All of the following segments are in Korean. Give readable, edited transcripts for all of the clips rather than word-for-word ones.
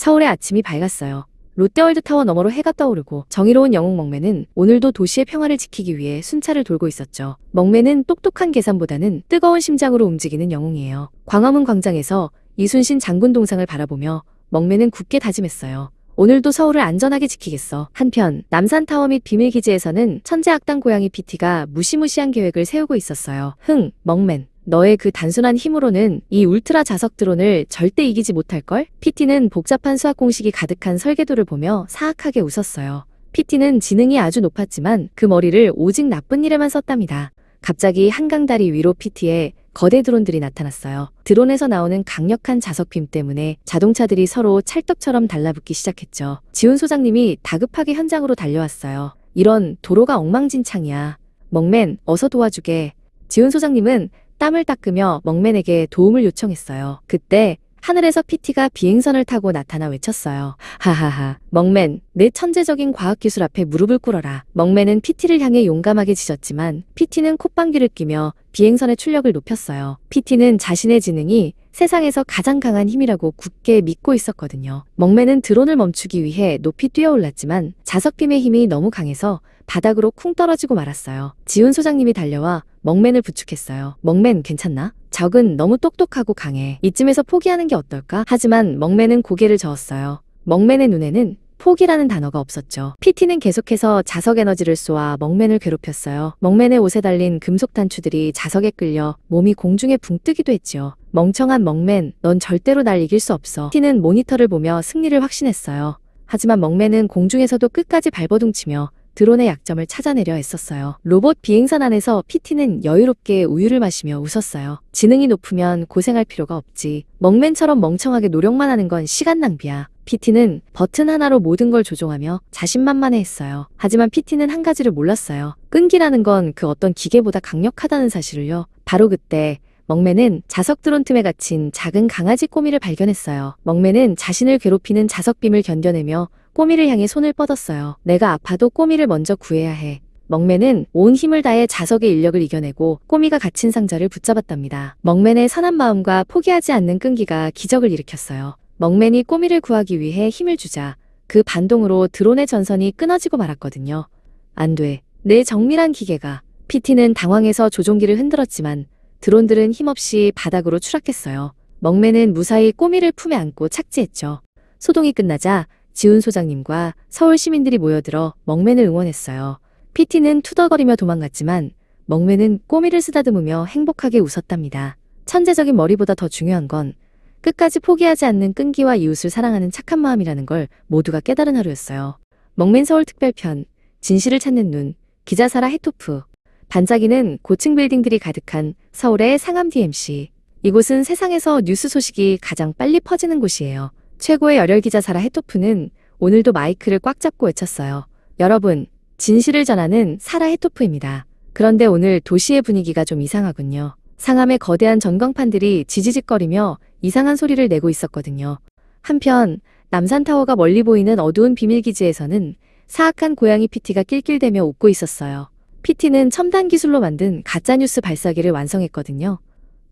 서울의 아침이 밝았어요. 롯데월드타워 너머로 해가 떠오르고 정의로운 영웅 먹매는 오늘도 도시의 평화를 지키기 위해 순찰을 돌고 있었죠. 먹매는 똑똑한 계산보다는 뜨거운 심장으로 움직이는 영웅이에요. 광화문 광장에서 이순신 장군 동상을 바라보며 먹매는 굳게 다짐했어요. 오늘도 서울을 안전하게 지키겠어. 한편 남산타워 및 비밀기지에서는 천재 악당 고양이 PT가 무시무시한 계획을 세우고 있었어요. 먹맨. 너의 그 단순한 힘으로는 이 울트라 자석 드론을 절대 이기지 못할걸? PT는 복잡한 수학 공식이 가득한 설계도를 보며 사악하게 웃었어요. PT는 지능이 아주 높았지만 그 머리를 오직 나쁜 일에만 썼답니다. 갑자기 한강다리 위로 PT에 거대 드론들이 나타났어요. 드론에서 나오는 강력한 자석빔 때문에 자동차들이 서로 찰떡처럼 달라붙기 시작했죠. 지훈 소장님이 다급하게 현장으로 달려왔어요. 이런 도로가 엉망진창이야. 먹맨, 어서 도와주게. 지훈 소장님은 땀을 닦으며 먹맨에게 도움을 요청했어요. 그때 하늘에서 PT가 비행선을 타고 나타나 외쳤어요. 하하하. 먹맨, 내 천재적인 과학기술 앞에 무릎을 꿇어라. 먹맨은 PT를 향해 용감하게 짖었지만 PT는 콧방귀를 뀌며 비행선의 출력을 높였어요. PT는 자신의 지능이 세상에서 가장 강한 힘이라고 굳게 믿고 있었거든요. 먹맨은 드론을 멈추기 위해 높이 뛰어올랐지만 자석빔의 힘이 너무 강해서 바닥으로 쿵 떨어지고 말았어요. 지훈 소장님이 달려와 먹맨을 부축했어요. 먹맨 괜찮나? 적은 너무 똑똑하고 강해. 이쯤에서 포기하는 게 어떨까? 하지만 먹맨은 고개를 저었어요. 먹맨의 눈에는 포기라는 단어가 없었죠. PT는 계속해서 자석 에너지를 쏘아 먹맨을 괴롭혔어요. 먹맨의 옷에 달린 금속 단추들이 자석에 끌려 몸이 공중에 붕 뜨기도 했지요. 멍청한 먹맨, 넌 절대로 날 이길 수 없어. PT는 모니터를 보며 승리를 확신했어요. 하지만 먹맨은 공중에서도 끝까지 발버둥치며 드론의 약점을 찾아내려 애썼어요. 로봇 비행선 안에서 PT는 여유롭게 우유를 마시며 웃었어요. 지능이 높으면 고생할 필요가 없지. 먹맨처럼 멍청하게 노력만 하는 건 시간 낭비야. PT는 버튼 하나로 모든 걸 조종하며 자신만만해했어요. 하지만 PT는 한 가지를 몰랐어요. 끈기라는 건 그 어떤 기계보다 강력하다는 사실을요. 바로 그때 먹맨은 자석 드론 틈에 갇힌 작은 강아지 꼬미를 발견했어요. 먹맨은 자신을 괴롭히는 자석빔을 견뎌내며 꼬미를 향해 손을 뻗었어요. 내가 아파도 꼬미를 먼저 구해야 해. 먹맨은 온 힘을 다해 자석의 인력을 이겨내고 꼬미가 갇힌 상자를 붙잡았답니다. 먹맨의 선한 마음과 포기하지 않는 끈기가 기적을 일으켰어요. 먹맨이 꼬미를 구하기 위해 힘을 주자 그 반동으로 드론의 전선이 끊어지고 말았거든요. 안 돼. 내 정밀한 기계가. PT는 당황해서 조종기를 흔들었지만 드론들은 힘없이 바닥으로 추락했어요. 먹맨은 무사히 꼬미를 품에 안고 착지했죠. 소동이 끝나자 지훈 소장님과 서울 시민들이 모여들어 먹맨을 응원했어요. PT는 투덜거리며 도망갔지만 먹맨은 꼬미를 쓰다듬으며 행복하게 웃었답니다. 천재적인 머리보다 더 중요한 건 끝까지 포기하지 않는 끈기와 이웃을 사랑하는 착한 마음이라는 걸 모두가 깨달은 하루였어요. 먹맨 서울특별편, 진실을 찾는 눈, 기자 사라 해토프. 반짝이는 고층 빌딩들이 가득한 서울의 상암 DMC. 이곳은 세상에서 뉴스 소식이 가장 빨리 퍼지는 곳이에요. 최고의 열혈 기자 사라 해토프는 오늘도 마이크를 꽉 잡고 외쳤어요. 여러분, 진실을 전하는 사라 해토프입니다. 그런데 오늘 도시의 분위기가 좀 이상하군요. 상암의 거대한 전광판들이 지지직거리며 이상한 소리를 내고 있었거든요. 한편 남산타워가 멀리 보이는 어두운 비밀기지에서는 사악한 고양이 PT가 낄낄대며 웃고 있었어요. PT는 첨단 기술로 만든 가짜뉴스 발사기를 완성했거든요.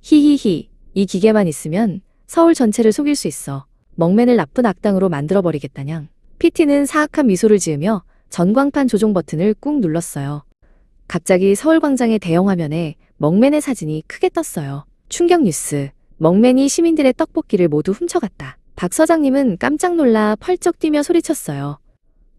히히히, 이 기계만 있으면 서울 전체를 속일 수 있어. 먹맨을 나쁜 악당으로 만들어버리겠다냥. PT는 사악한 미소를 지으며 전광판 조종 버튼을 꾹 눌렀어요. 갑자기 서울광장의 대형 화면에 먹맨의 사진이 크게 떴어요. 충격 뉴스. 먹맨이 시민들의 떡볶이를 모두 훔쳐갔다. 박 서장님은 깜짝 놀라 펄쩍 뛰며 소리쳤어요.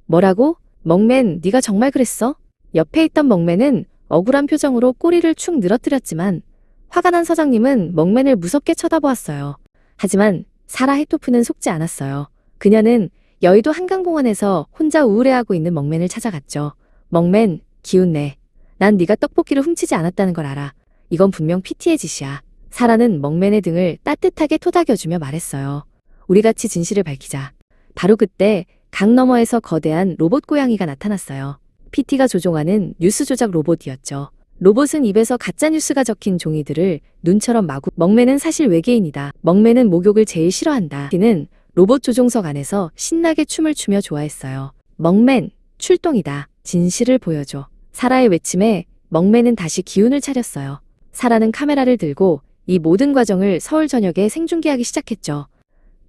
뭐라고? 먹맨, 네가 정말 그랬어? 옆에 있던 먹맨은 억울한 표정으로 꼬리를 축 늘어뜨렸지만 화가 난 서장님은 먹맨을 무섭게 쳐다보았어요. 하지만 사라 해토프는 속지 않았어요. 그녀는 여의도 한강공원에서 혼자 우울해하고 있는 먹맨을 찾아갔죠. 먹맨, 기운내. 난 네가 떡볶이를 훔치지 않았다는 걸 알아. 이건 분명 PT의 짓이야. 사라는 먹맨의 등을 따뜻하게 토닥여주며 말했어요. 우리 같이 진실을 밝히자. 바로 그때 강 너머에서 거대한 로봇 고양이가 나타났어요. PT가 조종하는 뉴스 조작 로봇이었죠. 로봇은 입에서 가짜뉴스가 적힌 종이들을 눈처럼 마구. 먹맨은 사실 외계인이다. 먹맨은 목욕을 제일 싫어한다. PT는 로봇 조종석 안에서 신나게 춤을 추며 좋아했어요. 먹맨, 출동이다. 진실을 보여줘. 사라의 외침에 먹맨은 다시 기운을 차렸어요. 사라는 카메라를 들고 이 모든 과정을 서울 전역에 생중계하기 시작했죠.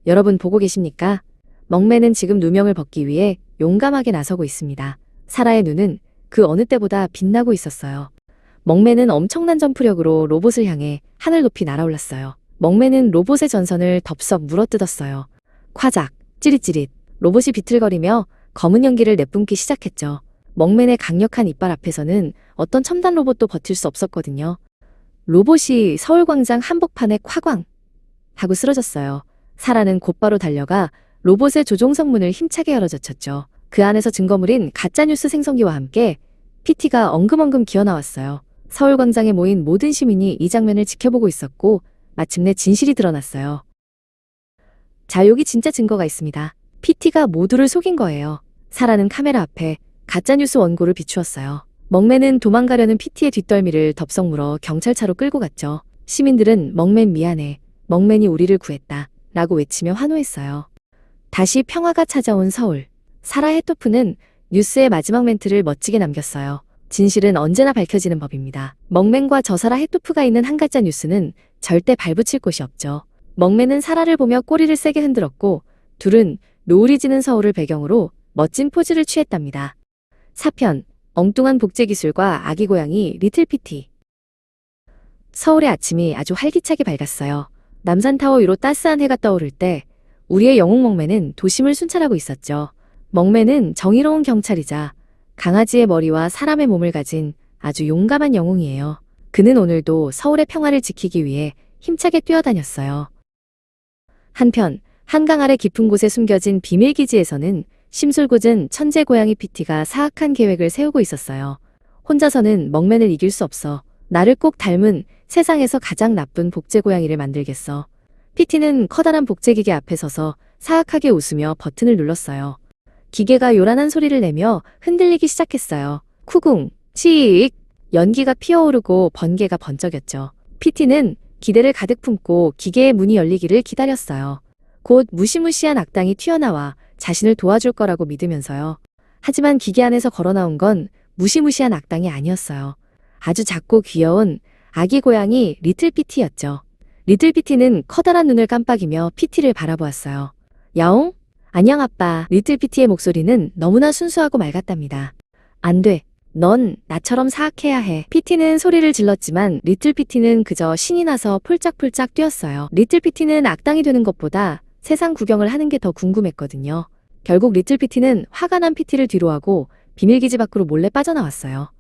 여러분 보고 계십니까? 먹매는 지금 누명을 벗기 위해 용감하게 나서고 있습니다. 사라의 눈은 그 어느 때보다 빛나고 있었어요. 먹매는 엄청난 점프력으로 로봇을 향해 하늘 높이 날아올랐어요. 먹매는 로봇의 전선을 덥석 물어뜯었어요. 콰작, 찌릿찌릿, 로봇이 비틀거리며 검은 연기를 내뿜기 시작했죠. 먹맨의 강력한 이빨 앞에서는 어떤 첨단 로봇도 버틸 수 없었거든요. 로봇이 서울광장 한복판에 콱광 하고 쓰러졌어요. 사라는 곧바로 달려가 로봇의 조종석 문을 힘차게 열어젖혔죠. 그 안에서 증거물인 가짜뉴스 생성기와 함께 PT가 엉금엉금 기어나왔어요. 서울광장에 모인 모든 시민이 이 장면을 지켜보고 있었고 마침내 진실이 드러났어요. 자, 여기 진짜 증거가 있습니다. PT가 모두를 속인 거예요. 사라는 카메라 앞에 가짜뉴스 원고를 비추었어요. 먹맨은 도망가려는 PT의 뒷덜미를 덥석 물어 경찰차로 끌고 갔죠. 시민들은 먹맨 미안해, 먹맨이 우리를 구했다 라고 외치며 환호했어요. 다시 평화가 찾아온 서울. 사라 해토프는 뉴스의 마지막 멘트를 멋지게 남겼어요. 진실은 언제나 밝혀지는 법입니다. 먹맨과 저 사라 해토프가 있는 한 가짜 뉴스는 절대 발붙일 곳이 없죠. 먹맨은 사라를 보며 꼬리를 세게 흔들었고 둘은 노을이 지는 서울을 배경으로 멋진 포즈를 취했답니다. 4편, 엉뚱한 복제 기술과 아기 고양이 리틀 피티. 서울의 아침이 아주 활기차게 밝았어요. 남산타워 위로 따스한 해가 떠오를 때 우리의 영웅 먹맨은 도심을 순찰하고 있었죠. 먹맨은 정의로운 경찰이자 강아지의 머리와 사람의 몸을 가진 아주 용감한 영웅이에요. 그는 오늘도 서울의 평화를 지키기 위해 힘차게 뛰어다녔어요. 한편 한강 아래 깊은 곳에 숨겨진 비밀기지에서는 심술궂은 천재 고양이 PT가 사악한 계획을 세우고 있었어요. 혼자서는 먹맨을 이길 수 없어. 나를 꼭 닮은 세상에서 가장 나쁜 복제 고양이를 만들겠어. PT는 커다란 복제기계 앞에 서서 사악하게 웃으며 버튼을 눌렀어요. 기계가 요란한 소리를 내며 흔들리기 시작했어요. 쿠궁, 치익, 연기가 피어오르고 번개가 번쩍였죠. PT는 기대를 가득 품고 기계의 문이 열리기를 기다렸어요. 곧 무시무시한 악당이 튀어나와 자신을 도와줄 거라고 믿으면서요. 하지만 기계 안에서 걸어나온 건 무시무시한 악당이 아니었어요. 아주 작고 귀여운 아기 고양이 리틀 PT였죠. 리틀 PT는 커다란 눈을 깜빡이며 PT를 바라보았어요. 야옹? 안녕 아빠. 리틀 PT의 목소리는 너무나 순수하고 맑았답니다. 안 돼. 넌 나처럼 사악해야 해. PT는 소리를 질렀지만 리틀 PT는 그저 신이 나서 폴짝폴짝 뛰었어요. 리틀 PT는 악당이 되는 것보다 세상 구경을 하는 게 더 궁금했거든요. 결국 리틀 PT는 화가 난 PT를 뒤로하고 비밀기지 밖으로 몰래 빠져나왔어요.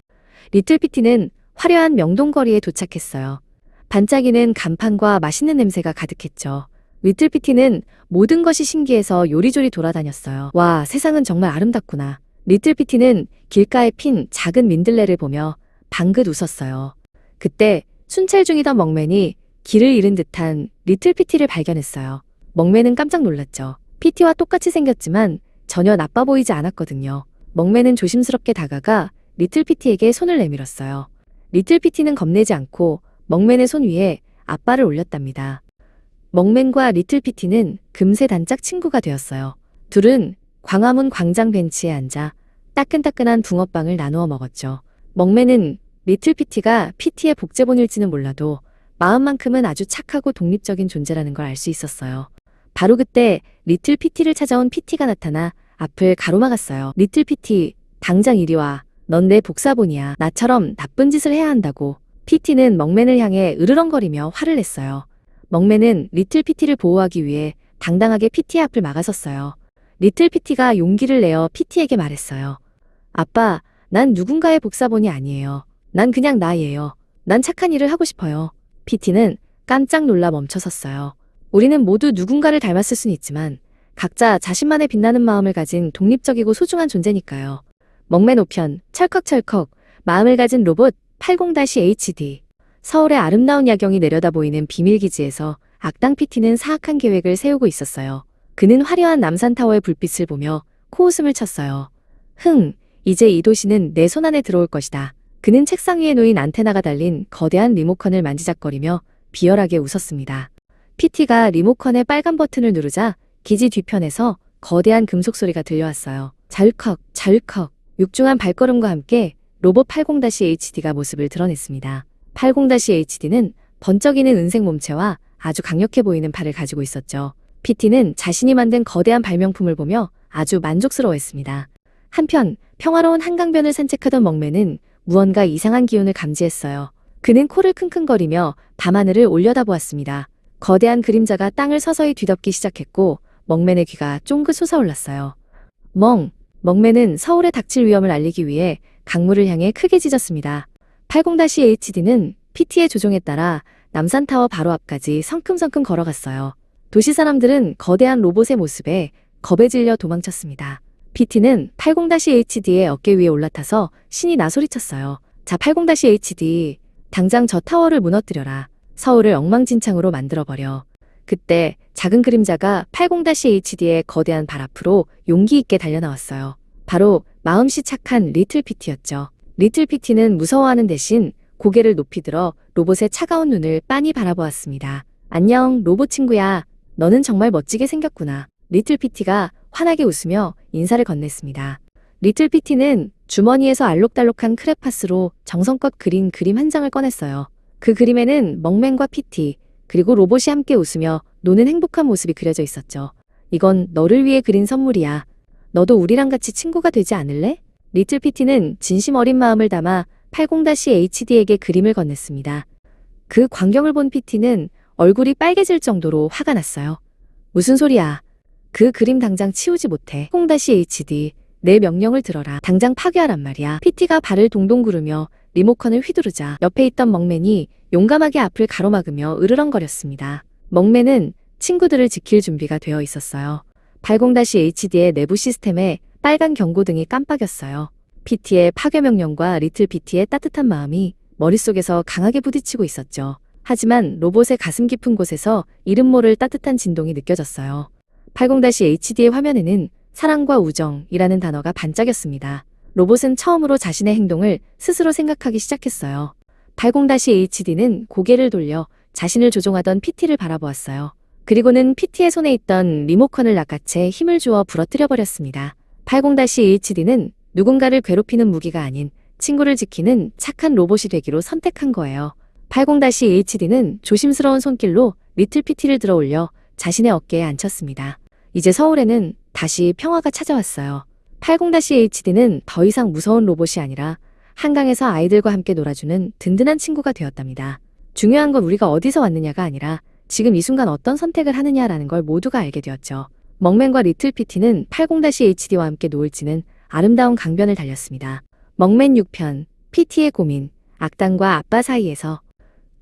리틀 PT는 화려한 명동거리에 도착했어요. 반짝이는 간판과 맛있는 냄새가 가득했죠. 리틀 PT는 모든 것이 신기해서 요리조리 돌아다녔어요. 와, 세상은 정말 아름답구나. 리틀 PT는 길가에 핀 작은 민들레를 보며 방긋 웃었어요. 그때 순찰 중이던 먹맨이 길을 잃은 듯한 리틀 PT를 발견했어요. 먹맨은 깜짝 놀랐죠. PT와 똑같이 생겼지만 전혀 나빠 보이지 않았거든요. 먹맨은 조심스럽게 다가가 리틀 PT에게 손을 내밀었어요. 리틀 PT는 겁내지 않고 먹맨의 손 위에 앞발을 올렸답니다. 먹맨과 리틀 PT는 금세 단짝 친구가 되었어요. 둘은 광화문 광장 벤치에 앉아 따끈따끈한 붕어빵을 나누어 먹었죠. 먹맨은 리틀 PT가 PT의 복제본일지는 몰라도 마음만큼은 아주 착하고 독립적인 존재라는 걸 알 수 있었어요. 바로 그때 리틀 PT를 찾아온 PT가 나타나 앞을 가로막았어요. 리틀 PT, 당장 이리 와. 넌 내 복사본이야. 나처럼 나쁜 짓을 해야 한다고. PT는 먹맨을 향해 으르렁거리며 화를 냈어요. 먹맨은 리틀 PT를 보호하기 위해 당당하게 PT의 앞을 막아섰어요. 리틀 PT가 용기를 내어 PT에게 말했어요. 아빠, 난 누군가의 복사본이 아니에요. 난 그냥 나예요. 난 착한 일을 하고 싶어요. PT는 깜짝 놀라 멈춰섰어요. 우리는 모두 누군가를 닮았을 순 있지만 각자 자신만의 빛나는 마음을 가진 독립적이고 소중한 존재니까요. 먹맨 5편, 철컥철컥, 마음을 가진 로봇 80-HD. 서울의 아름다운 야경이 내려다 보이는 비밀기지에서 악당 PT는 사악한 계획을 세우고 있었어요. 그는 화려한 남산타워의 불빛을 보며 코웃음을 쳤어요. 이제 이 도시는 내 손 안에 들어올 것이다. 그는 책상 위에 놓인 안테나가 달린 거대한 리모컨을 만지작거리며 비열하게 웃었습니다. PT가 리모컨의 빨간 버튼을 누르자 기지 뒤편에서 거대한 금속 소리가 들려왔어요. 잘컥, 잘컥. 육중한 발걸음과 함께 로봇 80-HD가 모습을 드러냈습니다. 80-HD는 번쩍이는 은색 몸체와 아주 강력해 보이는 팔을 가지고 있었죠. PT는 자신이 만든 거대한 발명품을 보며 아주 만족스러워했습니다. 한편 평화로운 한강변을 산책하던 먹매는 무언가 이상한 기운을 감지했어요. 그는 코를 킁킁거리며 밤하늘을 올려다보았습니다. 거대한 그림자가 땅을 서서히 뒤덮기 시작했고 먹맨의 귀가 쫑긋 솟아올랐어요. 먹맨은 서울에 닥칠 위험을 알리기 위해 강물을 향해 크게 짖었습니다. 80-HD는 PT의 조종에 따라 남산타워 바로 앞까지 성큼성큼 걸어갔어요. 도시 사람들은 거대한 로봇의 모습에 겁에 질려 도망쳤습니다. PT는 80-HD의 어깨 위에 올라타서 신이 나소리쳤어요. 자, 80-HD, 당장 저 타워를 무너뜨려라. 서울을 엉망진창으로 만들어버려. 그때 작은 그림자가 80-HD의 거대한 발 앞으로 용기 있게 달려나왔어요. 바로 마음씨 착한 리틀 PT였죠. 리틀 PT는 무서워하는 대신 고개를 높이 들어 로봇의 차가운 눈을 빤히 바라보았습니다. 안녕, 로봇 친구야. 너는 정말 멋지게 생겼구나. 리틀 PT가 환하게 웃으며 인사를 건넸습니다. 리틀 PT는 주머니에서 알록달록한 크레파스로 정성껏 그린 그림 한 장을 꺼냈어요. 그 그림에는 먹맨과 PT, 그리고 로봇이 함께 웃으며 노는 행복한 모습이 그려져 있었죠. 이건 너를 위해 그린 선물이야. 너도 우리랑 같이 친구가 되지 않을래? 리틀 PT는 진심 어린 마음을 담아 80-HD에게 그림을 건넸습니다. 그 광경을 본 PT는 얼굴이 빨개질 정도로 화가 났어요. 무슨 소리야. 그 그림 당장 치우지 못해. 80-HD, 내 명령을 들어라. 당장 파괴하란 말이야. PT가 발을 동동 구르며 리모컨을 휘두르자 옆에 있던 먹맨이 용감하게 앞을 가로막으며 으르렁거렸습니다. 먹맨은 친구들을 지킬 준비가 되어 있었어요. 80-HD의 내부 시스템에 빨간 경고등이 깜빡였어요. PT의 파괴 명령과 리틀 PT의 따뜻한 마음이 머릿속에서 강하게 부딪히고 있었죠. 하지만 로봇의 가슴 깊은 곳에서 이름 모를 따뜻한 진동이 느껴졌어요. 80-HD의 화면에는 사랑과 우정이라는 단어가 반짝였습니다. 로봇은 처음으로 자신의 행동을 스스로 생각하기 시작했어요. 80-HD는 고개를 돌려 자신을 조종하던 PT를 바라보았어요. 그리고는 PT의 손에 있던 리모컨을 낚아채 힘을 주어 부러뜨려 버렸습니다. 80-HD는 누군가를 괴롭히는 무기가 아닌 친구를 지키는 착한 로봇이 되기로 선택한 거예요. 80-HD는 조심스러운 손길로 리틀 PT를 들어 올려 자신의 어깨에 앉혔습니다. 이제 서울에는 다시 평화가 찾아왔어요. 80-HD는 더 이상 무서운 로봇이 아니라 한강에서 아이들과 함께 놀아주는 든든한 친구가 되었답니다. 중요한 건 우리가 어디서 왔느냐가 아니라 지금 이 순간 어떤 선택을 하느냐라는 걸 모두가 알게 되었죠. 먹맨과 리틀 PT는 80-HD와 함께 노을지는 아름다운 강변을 달렸습니다. 먹맨 6편, PT의 고민, 악당과 아빠 사이에서.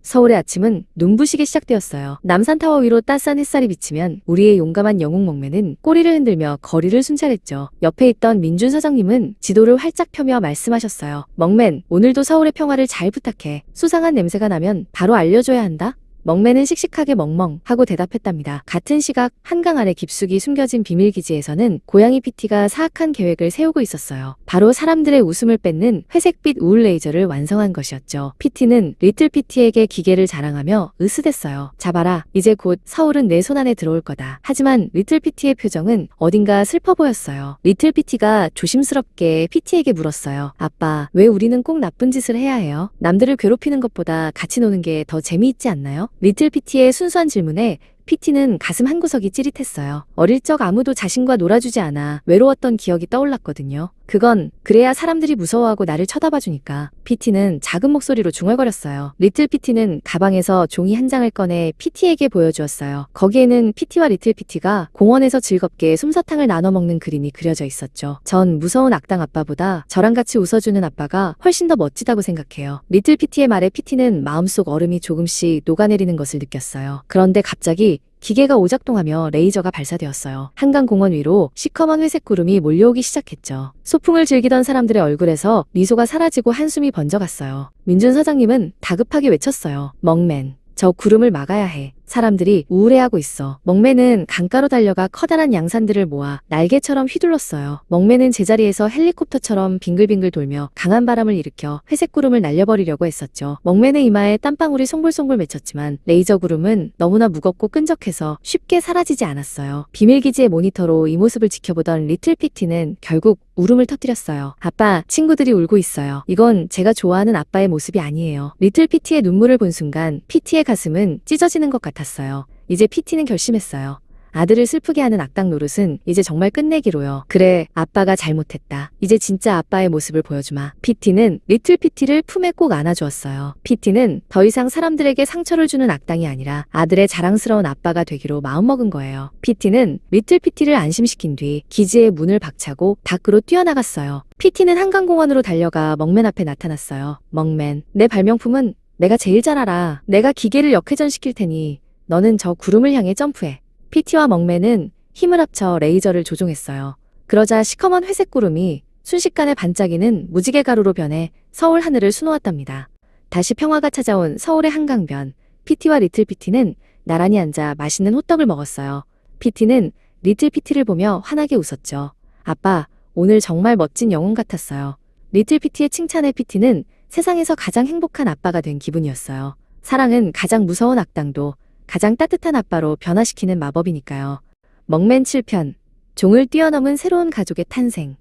서울의 아침은 눈부시게 시작되었어요. 남산타워 위로 따스한 햇살이 비치면 우리의 용감한 영웅 먹맨은 꼬리를 흔들며 거리를 순찰했죠. 옆에 있던 민준 사장님은 지도를 활짝 펴며 말씀하셨어요. 먹맨, 오늘도 서울의 평화를 잘 부탁해. 수상한 냄새가 나면 바로 알려줘야 한다. 먹맨은 씩씩하게 멍멍 하고 대답했답니다. 같은 시각 한강 아래 깊숙이 숨겨진 비밀기지에서는 고양이 PT가 사악한 계획을 세우고 있었어요. 바로 사람들의 웃음을 뺏는 회색빛 우울 레이저를 완성한 것이었죠. PT는 리틀 PT에게 기계를 자랑하며 으스댔어요. 잡아라. 이제 곧 서울은 내 손안에 들어올 거다. 하지만 리틀 PT의 표정은 어딘가 슬퍼 보였어요. 리틀 PT가 조심스럽게 PT에게 물었어요. 아빠, 왜 우리는 꼭 나쁜 짓을 해야 해요? 남들을 괴롭히는 것보다 같이 노는 게 더 재미있지 않나요? 리틀 PT의 순수한 질문에 PT는 가슴 한구석이 찌릿했어요. 어릴 적 아무도 자신과 놀아주지 않아 외로웠던 기억이 떠올랐거든요. 그건 그래야 사람들이 무서워하고 나를 쳐다봐주니까. PT는 작은 목소리로 중얼거렸어요. 리틀 PT는 가방에서 종이 한 장을 꺼내 PT에게 보여주었어요. 거기에는 PT와 리틀 PT가 공원에서 즐겁게 솜사탕을 나눠 먹는 그림이 그려져 있었죠. 전 무서운 악당 아빠보다 저랑 같이 웃어주는 아빠가 훨씬 더 멋지다고 생각해요. 리틀 PT의 말에 PT는 마음속 얼음이 조금씩 녹아내리는 것을 느꼈어요. 그런데 갑자기 기계가 오작동하며 레이저가 발사되었어요. 한강공원 위로 시커먼 회색 구름이 몰려오기 시작했죠. 소풍을 즐기던 사람들의 얼굴에서 미소가 사라지고 한숨이 번져갔어요. 민준 사장님은 다급하게 외쳤어요. 먹맨, 저 구름을 막아야 해. 사람들이 우울해하고 있어. 먹맨은 강가로 달려가 커다란 양산들을 모아 날개처럼 휘둘렀어요. 먹맨은 제자리에서 헬리콥터처럼 빙글빙글 돌며 강한 바람을 일으켜 회색 구름을 날려버리려고 했었죠. 먹맨의 이마에 땀방울이 송골송골 맺혔지만 레이저 구름은 너무나 무겁고 끈적해서 쉽게 사라지지 않았어요. 비밀기지의 모니터로 이 모습을 지켜보던 리틀 PT는 결국 울음을 터뜨렸어요. 아빠, 친구들이 울고 있어요. 이건 제가 좋아하는 아빠의 모습이 아니에요. 리틀 PT의 눈물을 본 순간 PT의 가슴은 찢어지는 것 같았어요. 이제 PT는 결심했어요. 아들을 슬프게 하는 악당 노릇은 이제 정말 끝내기로요. 그래, 아빠가 잘못했다. 이제 진짜 아빠의 모습을 보여주마. 피티는 리틀 피티를 품에 꼭 안아주었어요. 피티는 더 이상 사람들에게 상처를 주는 악당이 아니라 아들의 자랑스러운 아빠가 되기로 마음먹은 거예요. 피티는 리틀 피티를 안심시킨 뒤 기지의 문을 박차고 밖으로 뛰어나갔어요. 피티는 한강공원으로 달려가 먹맨 앞에 나타났어요. 먹맨, 내 발명품은 내가 제일 잘 알아. 내가 기계를 역회전시킬 테니 너는 저 구름을 향해 점프해. 피티와 먹맨은 힘을 합쳐 레이저를 조종했어요. 그러자 시커먼 회색 구름이 순식간에 반짝이는 무지개 가루로 변해 서울 하늘을 수놓았답니다. 다시 평화가 찾아온 서울의 한강변. 피티와 리틀 피티는 나란히 앉아 맛있는 호떡을 먹었어요. 피티는 리틀 피티를 보며 환하게 웃었죠. 아빠, 오늘 정말 멋진 영웅 같았어요. 리틀 피티의 칭찬에 피티는 세상에서 가장 행복한 아빠가 된 기분이었어요. 사랑은 가장 무서운 악당도 가장 따뜻한 아빠로 변화시키는 마법이니까요. 먹맨 7편, 종을 뛰어넘은 새로운 가족의 탄생.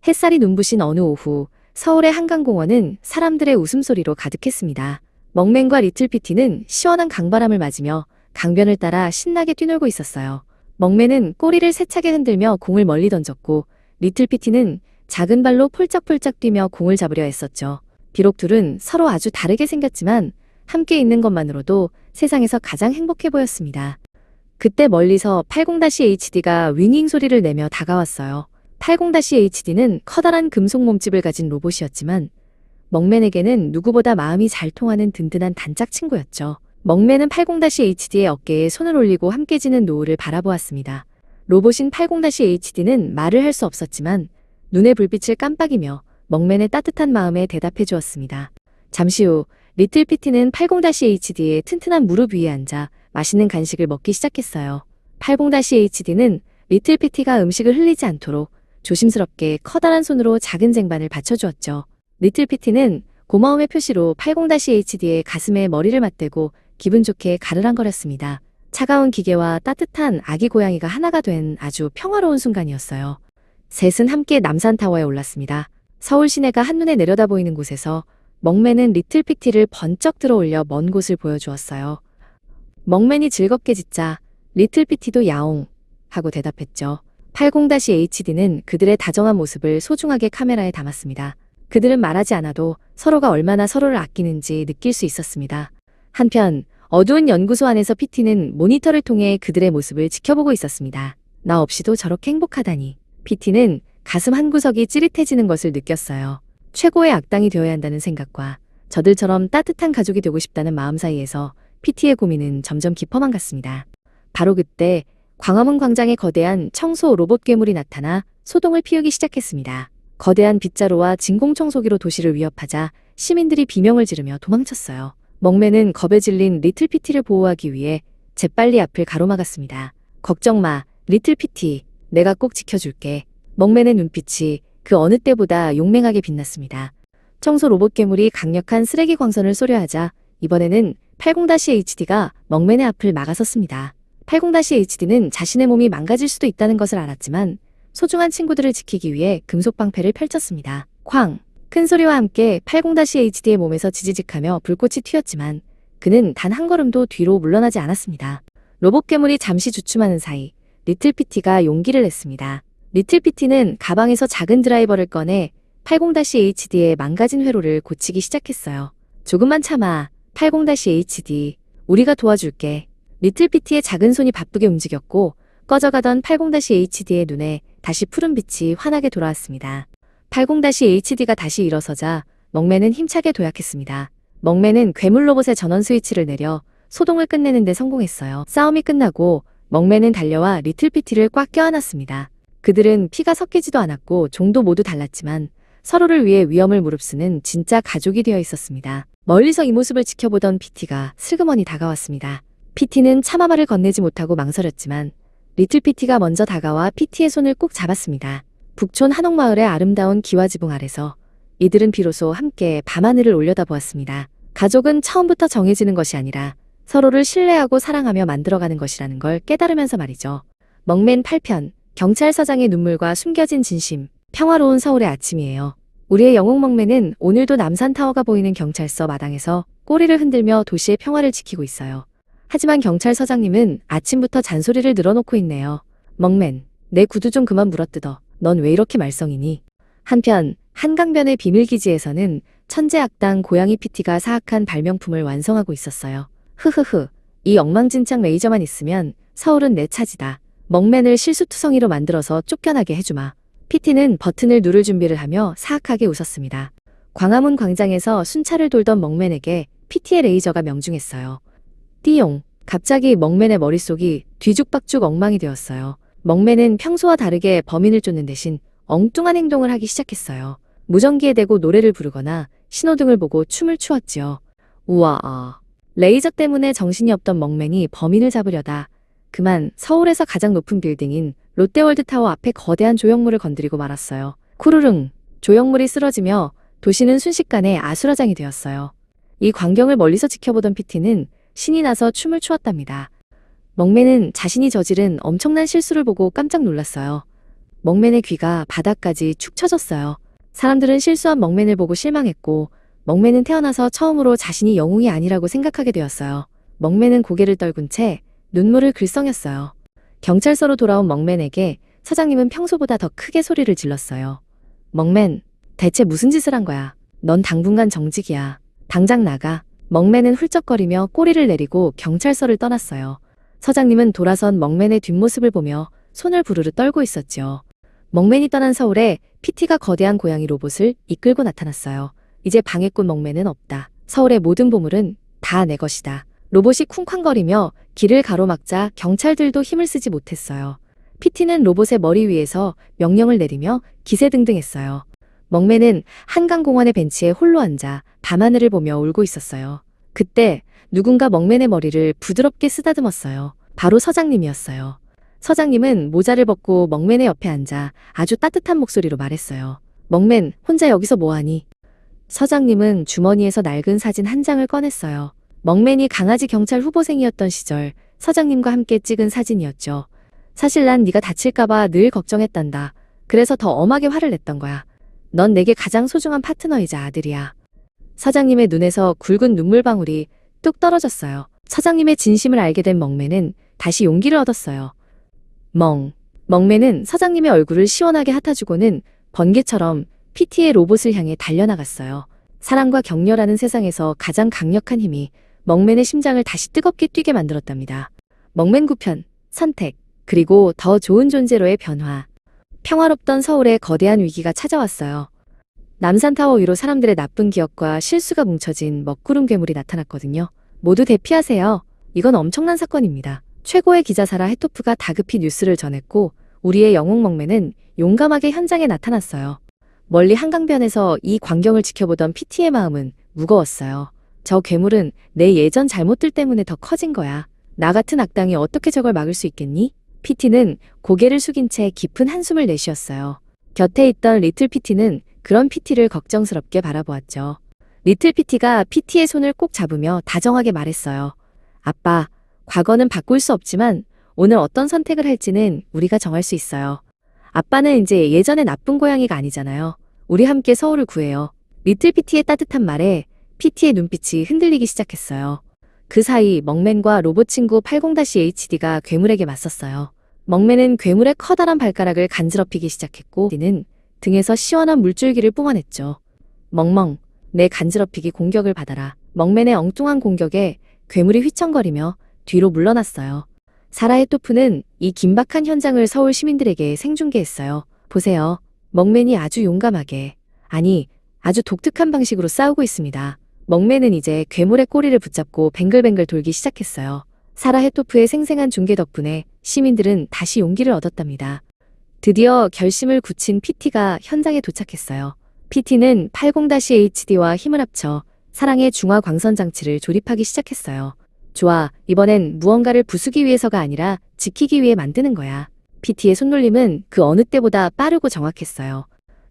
햇살이 눈부신 어느 오후, 서울의 한강공원은 사람들의 웃음소리로 가득했습니다. 먹맨과 리틀 피티는 시원한 강바람을 맞으며 강변을 따라 신나게 뛰놀고 있었어요. 먹맨은 꼬리를 세차게 흔들며 공을 멀리 던졌고 리틀 피티는 작은 발로 폴짝폴짝 뛰며 공을 잡으려 했었죠. 비록 둘은 서로 아주 다르게 생겼지만 함께 있는 것만으로도 세상에서 가장 행복해 보였습니다. 그때 멀리서 80-HD가 윙윙 소리를 내며 다가왔어요. 80-HD는 커다란 금속 몸집을 가진 로봇이었지만 먹맨에게는 누구보다 마음이 잘 통하는 든든한 단짝 친구였죠. 먹맨은 80-HD의 어깨에 손을 올리고 함께 지는 노을을 바라보았습니다. 로봇인 80-HD는 말을 할 수 없었지만 눈의 불빛을 깜빡이며 먹맨의 따뜻한 마음에 대답해 주었습니다. 잠시 후 리틀 피티는 80-HD의 튼튼한 무릎 위에 앉아 맛있는 간식을 먹기 시작했어요. 80-HD는 리틀 피티가 음식을 흘리지 않도록 조심스럽게 커다란 손으로 작은 쟁반을 받쳐주었죠. 리틀 피티는 고마움의 표시로 80-HD의 가슴에 머리를 맞대고 기분 좋게 가르랑거렸습니다. 차가운 기계와 따뜻한 아기 고양이가 하나가 된 아주 평화로운 순간이었어요. 셋은 함께 남산타워에 올랐습니다. 서울 시내가 한눈에 내려다 보이는 곳에서 먹맨은 리틀 피티를 번쩍 들어올려 먼 곳을 보여주었어요. 먹맨이 즐겁게 짖자 리틀 피티도 야옹 하고 대답했죠. 80-HD는 그들의 다정한 모습을 소중하게 카메라에 담았습니다. 그들은 말하지 않아도 서로가 얼마나 서로를 아끼는지 느낄 수 있었습니다. 한편 어두운 연구소 안에서 피티는 모니터를 통해 그들의 모습을 지켜보고 있었습니다. 나 없이도 저렇게 행복하다니. 피티는 가슴 한구석이 찌릿해지는 것을 느꼈어요. 최고의 악당이 되어야 한다는 생각과 저들처럼 따뜻한 가족이 되고 싶다는 마음 사이에서 피티의 고민은 점점 깊어만 갔습니다. 바로 그때 광화문 광장에 거대한 청소 로봇 괴물이 나타나 소동을 피우기 시작했습니다. 거대한 빗자루와 진공청소기로 도시를 위협하자 시민들이 비명을 지르며 도망쳤어요. 먹맨은 겁에 질린 리틀 피티를 보호하기 위해 재빨리 앞을 가로막았습니다. 걱정 마, 리틀 피티. 내가 꼭 지켜줄게. 먹맨의 눈빛이 그 어느 때보다 용맹하게 빛났습니다. 청소 로봇 괴물이 강력한 쓰레기 광선을 쏘려 하자 이번에는 80-HD가 먹맨의 앞을 막아섰습니다. 80-HD는 자신의 몸이 망가질 수도 있다는 것을 알았지만 소중한 친구들을 지키기 위해 금속 방패를 펼쳤습니다. 쾅! 큰 소리와 함께 80-HD의 몸에서 지지직하며 불꽃이 튀었지만 그는 단 한 걸음도 뒤로 물러나지 않았습니다. 로봇 괴물이 잠시 주춤하는 사이 리틀 피티가 용기를 냈습니다. 리틀 피티는 가방에서 작은 드라이버를 꺼내 80-HD의 망가진 회로를 고치기 시작했어요. 조금만 참아, 80-HD. 우리가 도와줄게. 리틀 피티의 작은 손이 바쁘게 움직였고 꺼져가던 80-HD의 눈에 다시 푸른 빛이 환하게 돌아왔습니다. 80-HD가 다시 일어서자 먹맨은 힘차게 도약했습니다. 먹맨은 괴물 로봇의 전원 스위치를 내려 소동을 끝내는 데 성공했어요. 싸움이 끝나고 먹맨은 달려와 리틀 피티를 꽉 껴안았습니다. 그들은 피가 섞이지도 않았고 종도 모두 달랐지만 서로를 위해 위험을 무릅쓰는 진짜 가족이 되어 있었습니다. 멀리서 이 모습을 지켜보던 피티가 슬그머니 다가왔습니다. 피티는 차마 말을 건네지 못하고 망설였지만 리틀 피티가 먼저 다가와 피티의 손을 꼭 잡았습니다. 북촌 한옥마을의 아름다운 기와지붕 아래서 이들은 비로소 함께 밤하늘을 올려다보았습니다. 가족은 처음부터 정해지는 것이 아니라 서로를 신뢰하고 사랑하며 만들어가는 것이라는 걸 깨달으면서 말이죠. 먹맨 8편, 경찰서장의 눈물과 숨겨진 진심. 평화로운 서울의 아침이에요. 우리의 영웅 먹맨은 오늘도 남산타워가 보이는 경찰서 마당에서 꼬리를 흔들며 도시의 평화를 지키고 있어요. 하지만 경찰서장님은 아침부터 잔소리를 늘어놓고 있네요. 먹맨, 내 구두 좀 그만 물어뜯어. 넌 왜 이렇게 말썽이니? 한편 한강변의 비밀기지에서는 천재 악당 고양이 PT가 사악한 발명품을 완성하고 있었어요. 흐흐흐, 이 엉망진창 레이저만 있으면 서울은 내 차지다. 먹맨을 실수투성이로 만들어서 쫓겨나게 해주마. PT는 버튼을 누를 준비를 하며 사악하게 웃었습니다. 광화문 광장에서 순찰을 돌던 먹맨에게 PT의 레이저가 명중했어요. 띠용. 갑자기 먹맨의 머릿속이 뒤죽박죽 엉망이 되었어요. 먹맨은 평소와 다르게 범인을 쫓는 대신 엉뚱한 행동을 하기 시작했어요. 무전기에 대고 노래를 부르거나 신호등을 보고 춤을 추었지요. 우와. 레이저 때문에 정신이 없던 먹맨이 범인을 잡으려다 그만 서울에서 가장 높은 빌딩인 롯데월드타워 앞에 거대한 조형물을 건드리고 말았어요. 쿠르릉. 조형물이 쓰러지며 도시는 순식간에 아수라장이 되었어요. 이 광경을 멀리서 지켜보던 PT는 신이 나서 춤을 추었답니다. 먹맨은 자신이 저지른 엄청난 실수를 보고 깜짝 놀랐어요. 먹맨의 귀가 바닥까지 축 처졌어요. 사람들은 실수한 먹맨을 보고 실망했고 먹맨은 태어나서 처음으로 자신이 영웅이 아니라고 생각하게 되었어요. 먹맨은 고개를 떨군 채 눈물을 글썽였어요. 경찰서로 돌아온 먹맨에게 서장님은 평소보다 더 크게 소리를 질렀어요. 먹맨, 대체 무슨 짓을 한 거야? 넌 당분간 정직이야. 당장 나가. 먹맨은 훌쩍거리며 꼬리를 내리고 경찰서를 떠났어요. 서장님은 돌아선 먹맨의 뒷모습을 보며 손을 부르르 떨고 있었죠. 먹맨이 떠난 서울에 PT가 거대한 고양이 로봇을 이끌고 나타났어요. 이제 방해꾼 먹맨은 없다. 서울의 모든 보물은 다 내 것이다. 로봇이 쿵쾅거리며 길을 가로막자 경찰들도 힘을 쓰지 못했어요. PT는 로봇의 머리 위에서 명령을 내리며 기세등등했어요. 먹맨은 한강공원의 벤치에 홀로 앉아 밤하늘을 보며 울고 있었어요. 그때 누군가 먹맨의 머리를 부드럽게 쓰다듬었어요. 바로 서장님이었어요. 서장님은 모자를 벗고 먹맨의 옆에 앉아 아주 따뜻한 목소리로 말했어요. 먹맨, 혼자 여기서 뭐하니? 서장님은 주머니에서 낡은 사진 한 장을 꺼냈어요. 먹맨이 강아지 경찰 후보생이었던 시절 서장님과 함께 찍은 사진이었죠. 사실 난 네가 다칠까봐 늘 걱정했단다. 그래서 더 엄하게 화를 냈던 거야. 넌 내게 가장 소중한 파트너이자 아들이야. 서장님의 눈에서 굵은 눈물방울이 뚝 떨어졌어요. 서장님의 진심을 알게 된 먹맨은 다시 용기를 얻었어요. 먹맨은 서장님의 얼굴을 시원하게 핫아주고는 번개처럼 PT의 로봇을 향해 달려나갔어요. 사랑과 격려라는 세상에서 가장 강력한 힘이 먹맨의 심장을 다시 뜨겁게 뛰게 만들었답니다. 먹맨 9편, 선택, 그리고 더 좋은 존재로의 변화. 평화롭던 서울에 거대한 위기가 찾아왔어요. 남산타워 위로 사람들의 나쁜 기억과 실수가 뭉쳐진 먹구름 괴물이 나타났거든요. 모두 대피하세요. 이건 엄청난 사건입니다. 최고의 기자 사라 해토프가 다급히 뉴스를 전했고 우리의 영웅 먹맨은 용감하게 현장에 나타났어요. 멀리 한강변에서 이 광경을 지켜보던 PT의 마음은 무거웠어요. 저 괴물은 내 예전 잘못들 때문에 더 커진 거야. 나 같은 악당이 어떻게 저걸 막을 수 있겠니? PT는 고개를 숙인 채 깊은 한숨을 내쉬었어요. 곁에 있던 리틀 PT는 그런 PT를 걱정스럽게 바라보았죠. 리틀 PT가 PT의 손을 꼭 잡으며 다정하게 말했어요. 아빠, 과거는 바꿀 수 없지만 오늘 어떤 선택을 할지는 우리가 정할 수 있어요. 아빠는 이제 예전의 나쁜 고양이가 아니잖아요. 우리 함께 서울을 구해요. 리틀 PT의 따뜻한 말에 PT의 눈빛이 흔들리기 시작했어요. 그 사이 먹맨과 로봇 친구 80-HD가 괴물에게 맞섰어요. 먹맨은 괴물의 커다란 발가락을 간지럽히기 시작했고 PT는 등에서 시원한 물줄기를 뿜어냈죠. 멍멍, 내 간지럽히기 공격을 받아라. 먹맨의 엉뚱한 공격에 괴물이 휘청거리며 뒤로 물러났어요. 사라 해토프는 이 긴박한 현장을 서울 시민들에게 생중계했어요. 보세요. 먹맨이 아주 용감하게, 아니 아주 독특한 방식으로 싸우고 있습니다. 먹맨은 이제 괴물의 꼬리를 붙잡고 뱅글뱅글 돌기 시작했어요. 사라 해토프의 생생한 중계 덕분에 시민들은 다시 용기를 얻었답니다. 드디어 결심을 굳힌 PT가 현장에 도착했어요. PT는 80-HD와 힘을 합쳐 사랑의 중화 광선 장치를 조립하기 시작했어요. 좋아, 이번엔 무언가를 부수기 위해서가 아니라 지키기 위해 만드는 거야. PT의 손놀림은 그 어느 때보다 빠르고 정확했어요.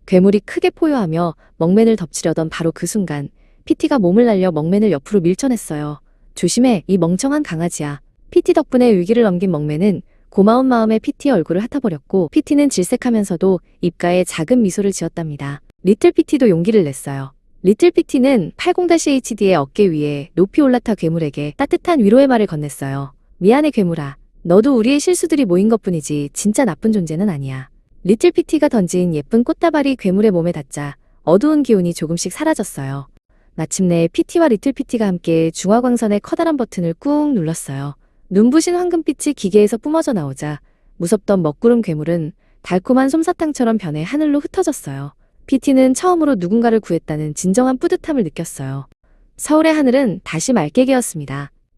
괴물이 크게 포효하며 먹맨을 덮치려던 바로 그 순간 PT가 몸을 날려 먹맨을 옆으로 밀쳐냈어요. 조심해, 이 멍청한 강아지야. PT 덕분에 위기를 넘긴 먹맨은 고마운 마음에 PT의 얼굴을 핥아버렸고 PT는 질색하면서도 입가에 작은 미소를 지었답니다. 리틀 PT도 용기를 냈어요. 리틀 피티는 80-HD의 어깨 위에 높이 올라타 괴물에게 따뜻한 위로의 말을 건넸어요. 미안해 괴물아. 너도 우리의 실수들이 모인 것뿐이지 진짜 나쁜 존재는 아니야. 리틀 피티가 던진 예쁜 꽃다발이 괴물의 몸에 닿자 어두운 기운이 조금씩 사라졌어요. 마침내 피티와 리틀 피티가 함께 중화광선의 커다란 버튼을 꾹 눌렀어요. 눈부신 황금빛이 기계에서 뿜어져 나오자 무섭던 먹구름 괴물은 달콤한 솜사탕처럼 변해 하늘로 흩어졌어요. 피티는 처음으로 누군가를 구했다는 진정한 뿌듯함을 느꼈어요. 서울의 하늘은 다시 맑게 개었습니다.